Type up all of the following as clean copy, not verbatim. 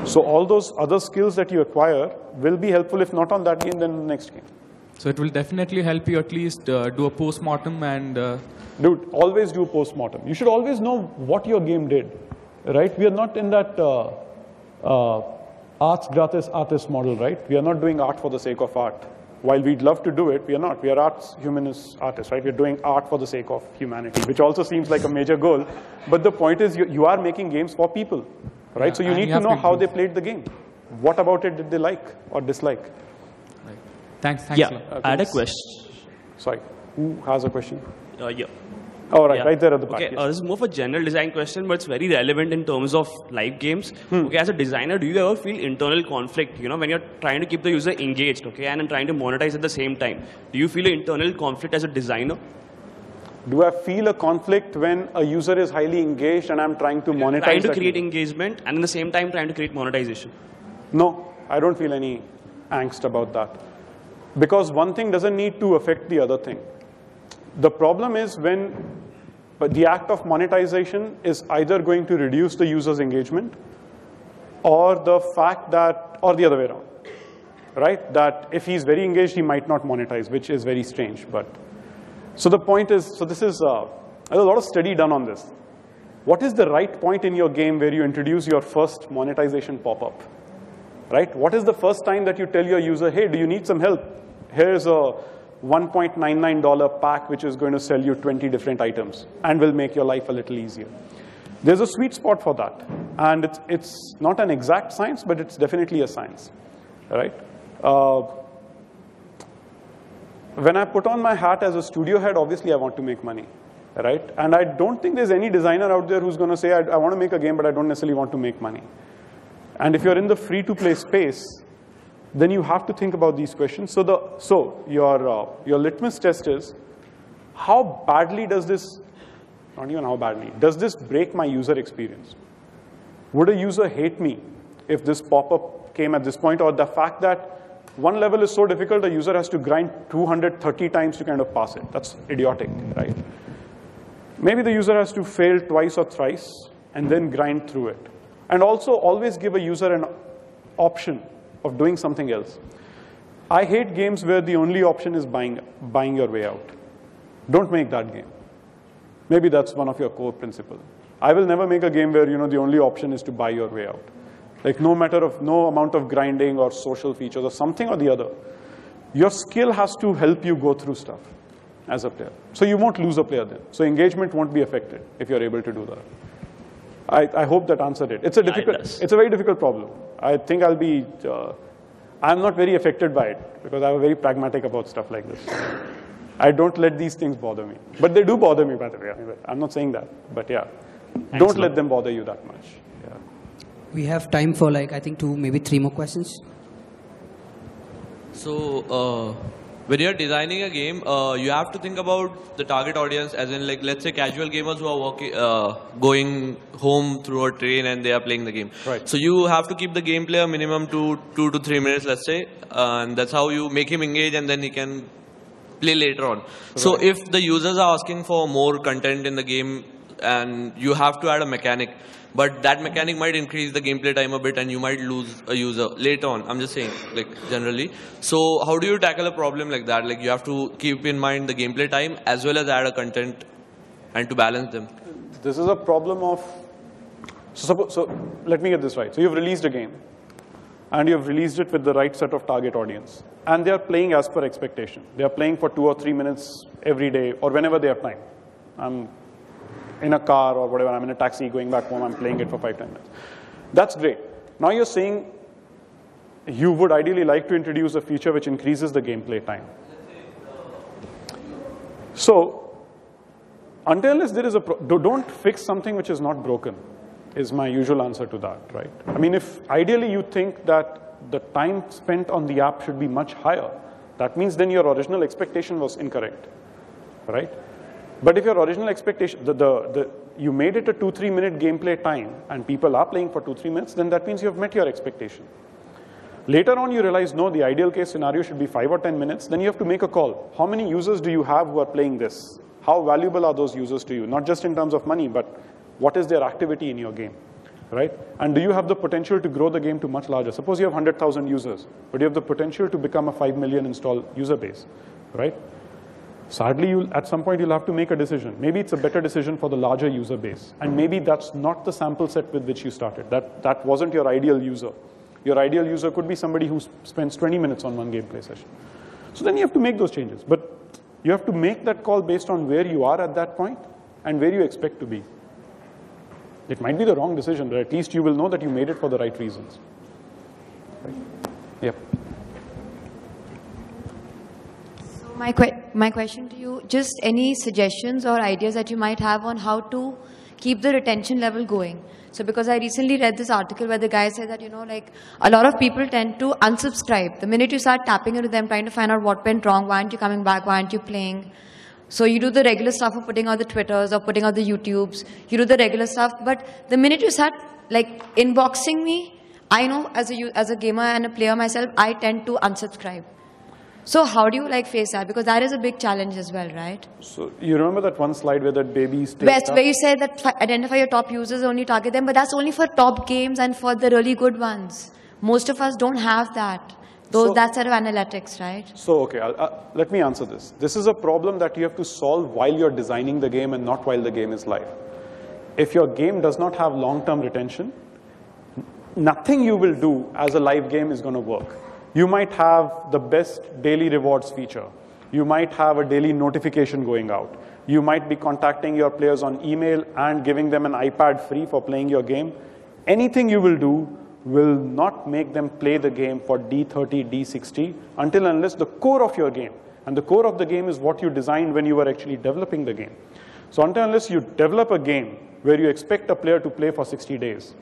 So all those other skills that you acquire will be helpful, if not on that game, then the next game. So it will definitely help you at least do a post-mortem and... Dude, always do post-mortem. You should always know what your game did, right? We are not in that arts gratis artist model, right? We are not doing art for the sake of art. While we'd love to do it, we are not. We are arts, humanist artists, right? We're doing art for the sake of humanity, which also seems like a major goal. But the point is, you are making games for people, right? Yeah, so you need to know how they played the game. What about it did they like or dislike? Right. Thanks. Yeah, I had a question. Sorry, who has a question? Yeah. Oh, right, right there at the back. Okay, yes. This is more of a general design question, but it's very relevant in terms of live games. Okay, as a designer, do you ever feel internal conflict, when you're trying to keep the user engaged, okay, and trying to monetize at the same time? Do you feel an internal conflict as a designer? Do I feel a conflict when a user is highly engaged and I'm trying to monetize? Trying to create engagement and at the same time trying to create monetization? No, I don't feel any angst about that. Because one thing doesn't need to affect the other thing. The problem is when the act of monetization is either going to reduce the user's engagement or the fact that, or the other way around, right? That if he's very engaged, he might not monetize, which is very strange. But so the point is, so this is, there's a lot of study done on this. What is the right point in your game where you introduce your first monetization pop-up, right? What is the first time that you tell your user, hey, do you need some help? Here's a $1.99 pack which is going to sell you 20 different items and will make your life a little easier. There's a sweet spot for that. And it's not an exact science, but it's definitely a science, right? When I put on my hat as a studio head, obviously I want to make money, right? And I don't think there's any designer out there who's going to say, I want to make a game, but I don't necessarily want to make money. And if you're in the free-to-play space, then you have to think about these questions. So your litmus test is, how badly does this, not even how badly, does this break my user experience? Would a user hate me if this pop-up came at this point, or the fact that one level is so difficult, a user has to grind 230 times to kind of pass it? That's idiotic, right? Maybe the user has to fail twice or thrice and then grind through it. And also always give a user an option of doing something else. I hate games where the only option is buying your way out. Don't make that game. Maybe that's one of your core principles. I will never make a game where the only option is to buy your way out. Like no amount of grinding or social features or something or the other. Your skill has to help you go through stuff as a player. So you won't lose a player then. So engagement won't be affected if you're able to do that. I hope that answered it. It's a very difficult problem. I think I'm not very affected by it because I'm very pragmatic about stuff like this. I don't let these things bother me. But they do bother me, by the way. I'm not saying that, but yeah. Don't let them bother you that much. Yeah. We have time for I think 2, maybe 3 more questions. So, when you're designing a game, you have to think about the target audience, as in let's say casual gamers who are going home through a train and they are playing the game. Right. So you have to keep the gameplay a minimum to 2 to 3 minutes, let's say, and that's how you make him engage, and then he can play later on. Right. So if the users are asking for more content in the game, and you have to add a mechanic, but that mechanic might increase the gameplay time a bit and you might lose a user later on. I'm just saying, generally. So how do you tackle a problem like that? You have to keep in mind the gameplay time as well as add a content and to balance them. This is a problem of, so let me get this right. So you've released a game and you've released it with the right set of target audience. And they are playing as per expectation. They are playing for 2 or 3 minutes every day or whenever they have time. I'm in a car or whatever, I'm in a taxi going back home, I'm playing it for 5-10 minutes. That's great. Now you're saying you would ideally like to introduce a feature which increases the gameplay time. So until there is don't fix something which is not broken, is my usual answer to that, right? I mean, if ideally you think that the time spent on the app should be much higher, that means then your original expectation was incorrect, right? But if your original expectation, you made it a 2-3 minute gameplay time and people are playing for 2-3 minutes, then that means you have met your expectation. Later on you realize, no, the ideal case scenario should be 5 or 10 minutes, then you have to make a call. How many users do you have who are playing this? How valuable are those users to you? Not just in terms of money, but what is their activity in your game? right? And do you have the potential to grow the game to much larger? Suppose you have 100,000 users, but you have the potential to become a 5 million install user base, right? Sadly, at some point, you'll have to make a decision. Maybe it's a better decision for the larger user base. And maybe that's not the sample set with which you started. That wasn't your ideal user. Your ideal user could be somebody who spends 20 minutes on one gameplay session. So then you have to make those changes. But you have to make that call based on where you are at that point and where you expect to be. It might be the wrong decision, but at least you will know that you made it for the right reasons. Right? Yep. My question to you, just any suggestions or ideas that you might have on how to keep the retention level going? So because I recently read this article where the guy said that, like a lot of people tend to unsubscribe. The minute you start tapping into them, trying to find out what went wrong, why aren't you coming back, why aren't you playing? So you do the regular stuff of putting out the Twitters or putting out the YouTubes. You do the regular stuff. But the minute you start like inboxing me, I know as a gamer and a player myself, I tend to unsubscribe. So how do you like face that? Because that is a big challenge as well, right? So you remember that one slide where that baby stayed where you said that identify your top users, only target them, but that's only for top games and for the really good ones. Most of us don't have that. That set of analytics, right? So, okay, let me answer this. This is a problem that you have to solve while you're designing the game and not while the game is live. If your game does not have long-term retention, nothing you will do as a live game is going to work. You might have the best daily rewards feature. You might have a daily notification going out. You might be contacting your players on email and giving them an iPad free for playing your game. Anything you will do will not make them play the game for D30, D60 until unless the core of your game, and the core of the game is what you designed when you were actually developing the game. So until unless you develop a game where you expect a player to play for 60 days,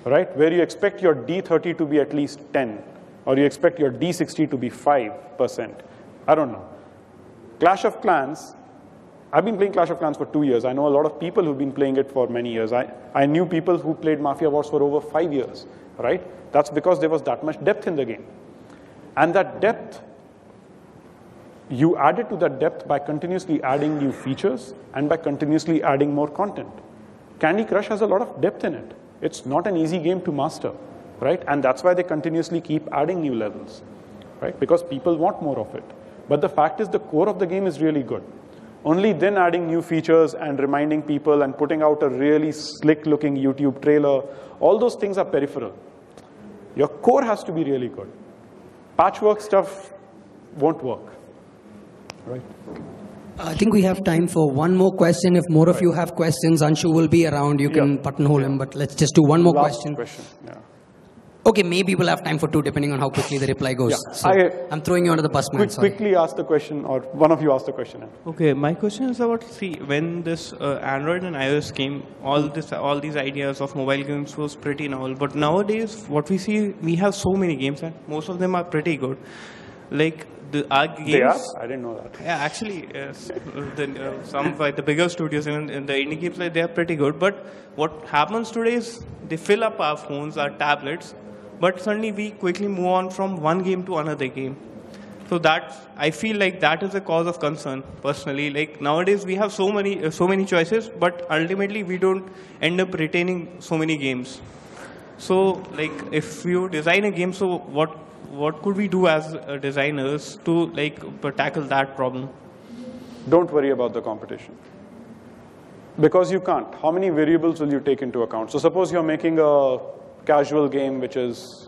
right, where you expect your D30 to be at least 10, or you expect your D60 to be 5%. I don't know. Clash of Clans, I've been playing Clash of Clans for 2 years. I know a lot of people who've been playing it for many years. I knew people who played Mafia Wars for over 5 years, right? That's because there was that much depth in the game. And that depth, you added to that depth by continuously adding new features and by continuously adding more content. Candy Crush has a lot of depth in it. It's not an easy game to master. Right? And that's why they continuously keep adding new levels, right? Because people want more of it. But the fact is the core of the game is really good. Only then adding new features and reminding people and putting out a really slick-looking YouTube trailer, all those things are peripheral. Your core has to be really good. Patchwork stuff won't work, right? I think we have time for one more question. If more of you have questions, Anshu will be around. You can buttonhole him, but let's just do one more question. Yeah. Okay, maybe we'll have time for two, depending on how quickly the reply goes. Yeah. So I'm throwing you under the bus, man. Quickly ask the question, or one of you ask the question. Okay, my question is about, when this Android and iOS came, all these ideas of mobile games was pretty novel. But nowadays, what we see, we have so many games, and most of them are pretty good. Like, our games... They are? I didn't know that. Yeah, actually, some by the bigger studios in the indie games, they are pretty good. But what happens today is, they fill up our phones, our tablets, but suddenly we quickly move on from one game to another game. So I feel like that is a cause of concern, personally. Like nowadays we have so many choices, but ultimately we don't end up retaining so many games. So like if you design a game, so what could we do as designers to tackle that problem? Don't worry about the competition. Because you can't. How many variables will you take into account? So suppose you're making a casual game, which is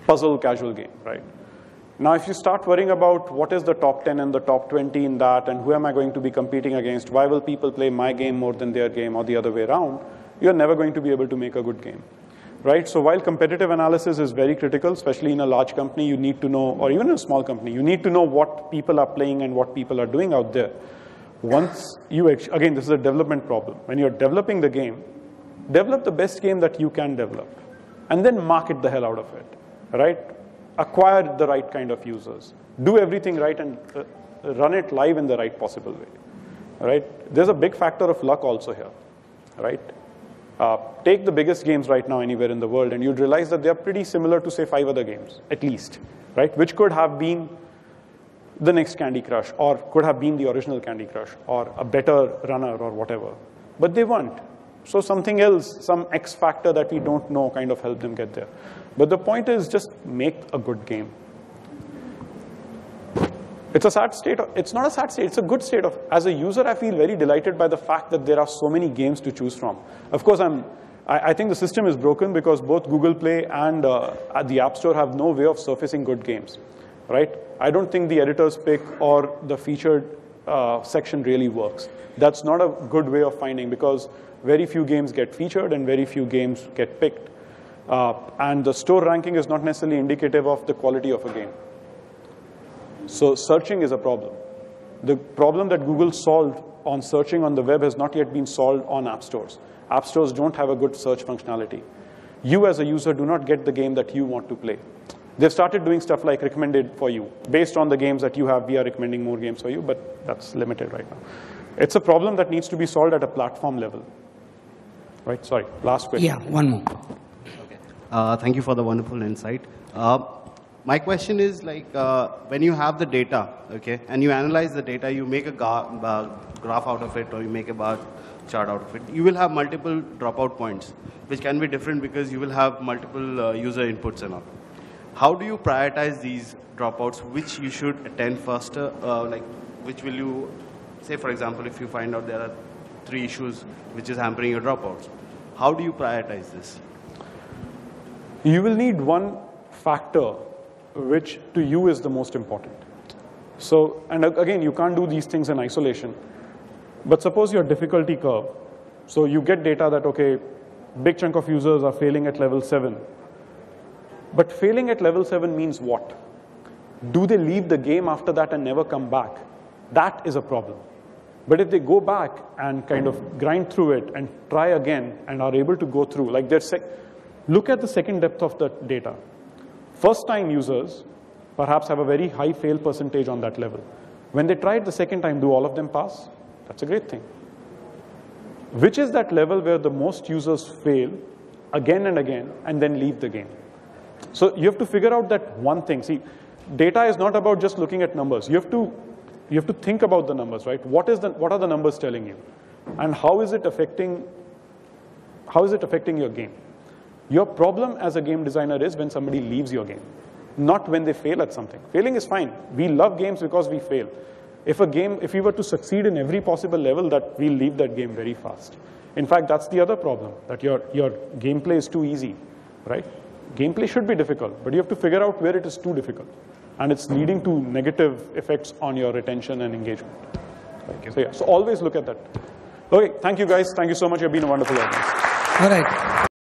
puzzle casual game, right? Now, if you start worrying about what is the top 10 and the top 20 in that, and who am I going to be competing against, why will people play my game more than their game, or the other way around, you're never going to be able to make a good game, right? So while competitive analysis is very critical, especially in a large company, you need to know, or even in a small company, you need to know what people are playing and what people are doing out there. Once you, again, this is a development problem. When you're developing the game, develop the best game that you can develop, and then market the hell out of it, right? Acquire the right kind of users. Do everything right and run it live in the right possible way, right? There's a big factor of luck also here, right? Take the biggest games right now anywhere in the world, and you'd realize that they're pretty similar to, say, 5 other games, at least, right? Which could have been the next Candy Crush, or could have been the original Candy Crush, or a better runner, or whatever. But they weren't. So something else, some X factor that we don't know kind of helped them get there. But the point is just make a good game. It's a sad state. It's not a sad state. It's a good state of. As a user, I feel very delighted by the fact that there are so many games to choose from. Of course, I think the system is broken because both Google Play and the App Store have no way of surfacing good games, right? I don't think the editor's pick or the featured section really works. That's not a good way of finding because very few games get featured and very few games get picked. And the store ranking is not necessarily indicative of the quality of a game. So searching is a problem. The problem that Google solved on searching on the web has not yet been solved on app stores. App stores don't have a good search functionality. You as a user do not get the game that you want to play. They've started doing stuff like recommended for you. Based on the games that you have, we are recommending more games for you, but that's limited right now. It's a problem that needs to be solved at a platform level. Right, sorry, last question. Yeah, one more. Okay. Thank you for the wonderful insight. My question is like when you have the data, okay, and you analyze the data, you make a graph out of it or you make a bar chart out of it, you will have multiple dropout points, which can be different because you will have multiple user inputs and all. How do you prioritize these dropouts, which you should attend first, like which will you, say for example, if you find out there are 3 issues which is hampering your dropouts, how do you prioritize this? You will need one factor which to you is the most important. So, and again, you can't do these things in isolation. But suppose your difficulty curve, so you get data that, okay, big chunk of users are failing at level 7. But failing at level 7 means what? Do they leave the game after that and never come back? That is a problem. But if they go back and kind of grind through it and try again and are able to go through, like look at the second depth of the data. First-time users perhaps have a very high fail percentage on that level. When they try it the second time, do all of them pass? That's a great thing. Which is that level where the most users fail again and then leave the game? So you have to figure out that one thing. See, data is not about just looking at numbers. You have to think about the numbers, right? What are the numbers telling you? And how is it affecting your game? Your problem as a game designer is when somebody leaves your game, not when they fail at something. Failing is fine. We love games because we fail. If we were to succeed in every possible level, that we'll leave that game very fast. In fact, that's the other problem, that your gameplay is too easy, right? Gameplay should be difficult, but you have to figure out where it is too difficult. And it's leading to negative effects on your retention and engagement. So yeah, so always look at that. Okay, thank you guys. Thank you so much. You've been a wonderful audience. All right.